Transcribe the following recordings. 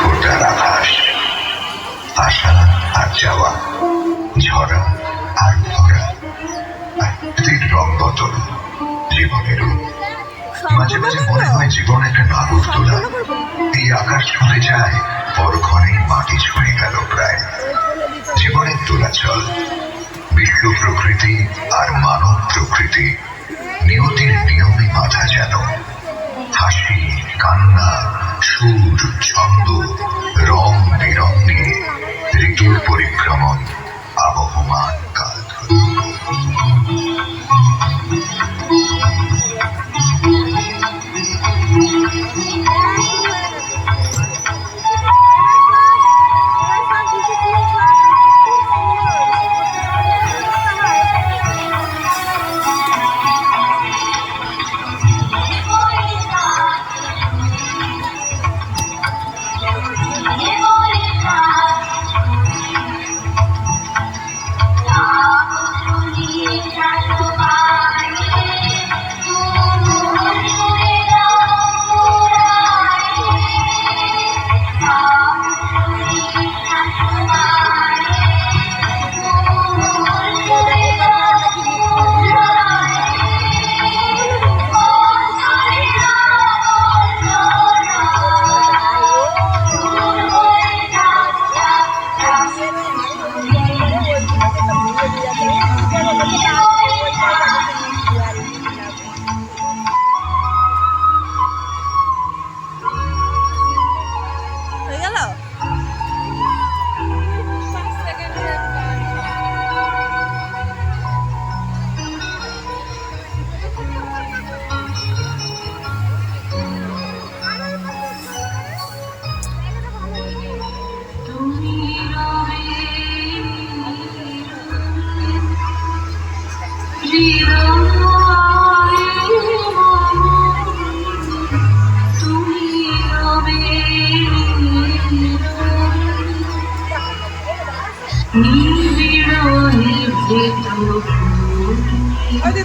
গোটা আকাশ, আসা আর যাওয়া, ঝরা আর ভরা, আর প্রতির রং বদল জীবনেরও। মাঝে মাঝে মনে হয় জীবন একটা নাগরদোলা, এই আকাশ ছুঁতে যায়, পরক্ষণেই মাটি ছুঁয়ে গেল প্রায়। জীবনের দোলাচল, বিশ্ব প্রকৃতি আর মানব প্রকৃতি নিয়তির নিয়মে বাঁধা যেন। হাসি, কান্না, সুর, ছন্দ, রং বেরং নিয়ে ঋতুর পরিক্রমণ আবহমান কাল ধরে।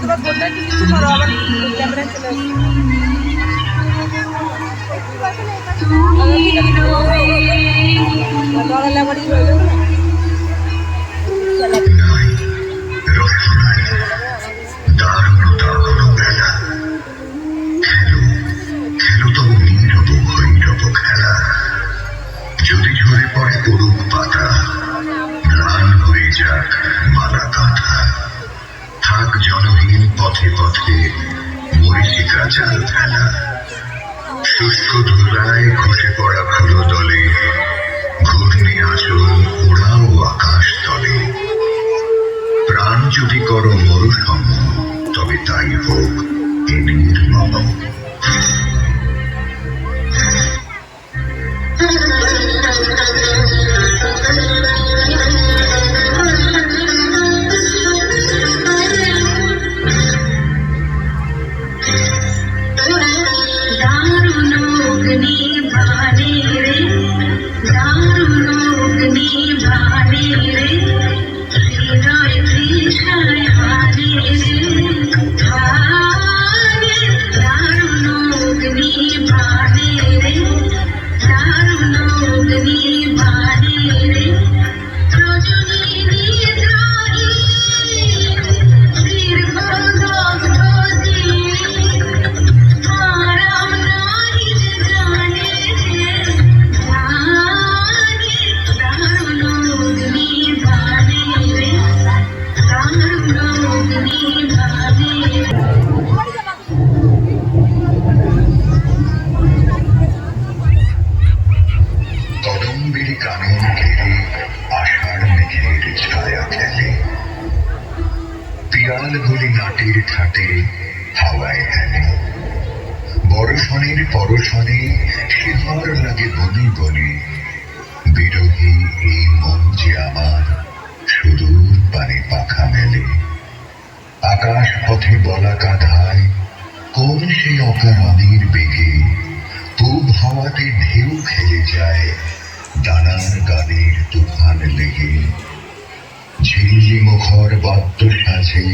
তোমার ফোনটা কিছু করো, আবার ক্যামেরা চলে যদি ঝরে পড়ে করুক পাতা, ম্লান হয়ে যাক মালা কাঁথা, থাক জনহীন পথে পথে মরীচিকা জাল ফেলা। শুষ্ক ধুলায় খসে পড়া ফুলো দলে, ঘূর্ণি আঁচল ওড়াও আকাশ তলে। প্রাণ যদি করো মরুসম, তবে তাই হোক এ নির্মম। পিয়ালগুলি নাটের ঠাটে হাওয়ায় হেলে, বরষণের পরশনে শিহর লাগে বনে বনে। বিরোহী এই মন যে আমার সুদূর পানে পাখা মেলে। আকাশ পথে বলা কাঁধায় কোন সেই অকারণের বেগে, পূব হাওয়াতে ঢেউ খেলে যায় ডানার গানের তুফান লেগে। ঝিল্লি মুখর বাদ্য সাজে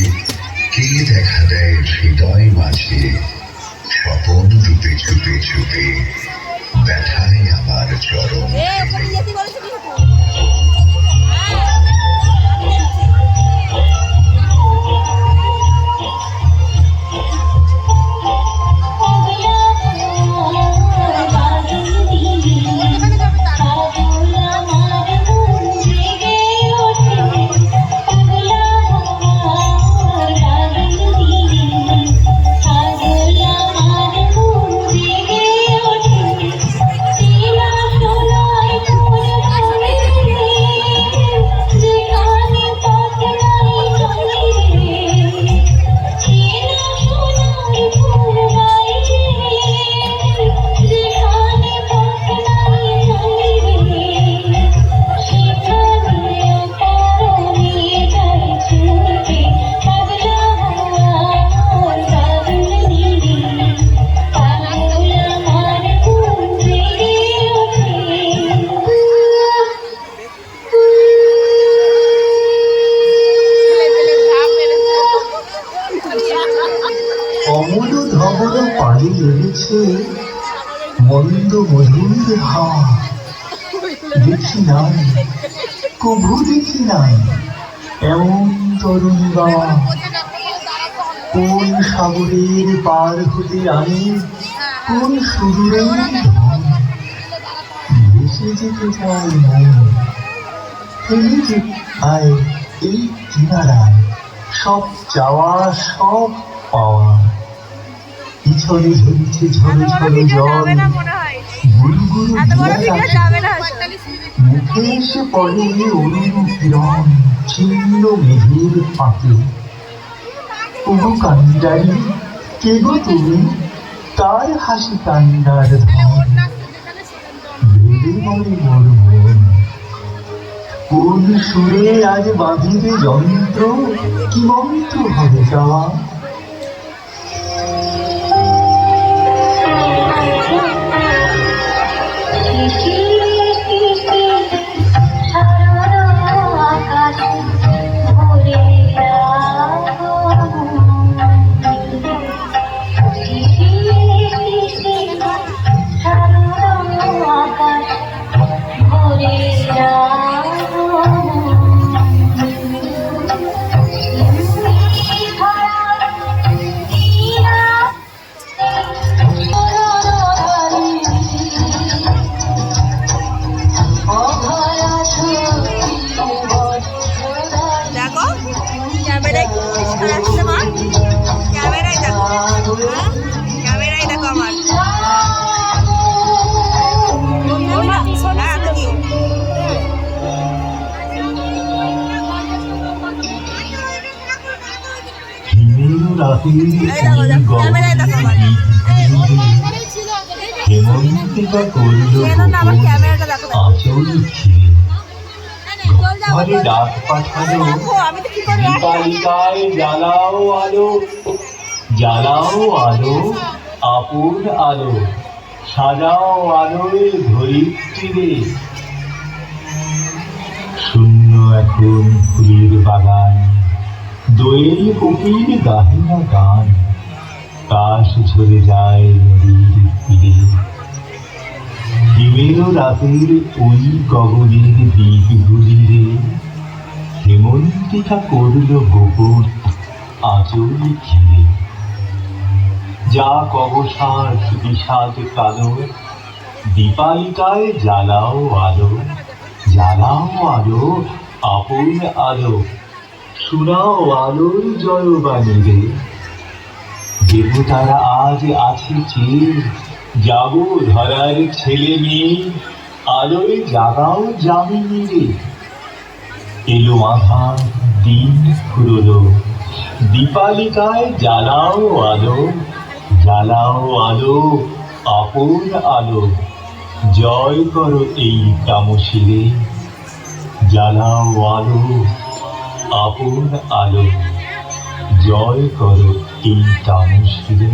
কে দেখা দেয় হৃদয় মাঝে, স্বপন রূপে চুপে চুপে ব্যথায় আমার চরণ। ভাব দেখি নাই, কভু দেখি নাই এমন তরুণী বাবা। কোন সাগরের পার হতে আনি, কোন সুদূরের ধন ভেসে যেতে চাই নাই, ফেলে যে আয় এই কিনারায় সব চাওয়া সব পাওয়া। পিছনে ঝরছে ঝরে ঝরে জল, গুরু গুরু মুখে এসে পড়ে অরুণ কিরণ ছিন্ন মেঘের ফাঁকে। ওগো কান্ডারি, কে গো তুমি, কার হাসি কান্ডার ধন? ভেবে মরে মোর মন, কোন সুরে আজ বাঁধিবে যন্ত্র, কি মন্ত্র হবে যাওয়া? দেখো ক্যামেরায় কি পরিষ্কার আসছে মা, ক্যামেরায় দেখো, ক্যামেরায় দেখো আমার। হ্যাঁ, তুমি। ক্যামেরায় দেখো আমার। হেমন্তিকা করল আবার ক্যামেরাটা দেখো, ঘরে ডাক পাঠালো, আমি তো কি করে দীপালিকায় জ্বালাও আলো, জ্বালাও আলো আপন আলো, সাজাও আলোয় ধরিত্রীরে। শূন্য এখন ফুলের বাগান, দোয়েল কোকিল গাহে না গান, কাশ ঝরে যায় নদীর তীরে। হিমের রাতের ওই গগনের দিকগুলি রে, হেমন্তিকা করল গোপন আঁচল ঘিরে। যা কবসার বিষাদ কালো, দীপালিকায় জ্বালাও আলো, জ্বালাও আলো আপন আলো, শোনাও আলোর জয়বাণী রে। দেবতারা আজ আছে চেয়ে, যাব ধরার ছেলে মেয়ে, আলোয় জাগাও যামিনী রে। এলো আধার দিন ফুরলো, দীপালিকায় জ্বালাও আলো, জ্বালাও আলো আপন আলো, জয় করো এই তামসিরে। জ্বালাও আলো আপন আলো, জয় করো এই তামসিরে।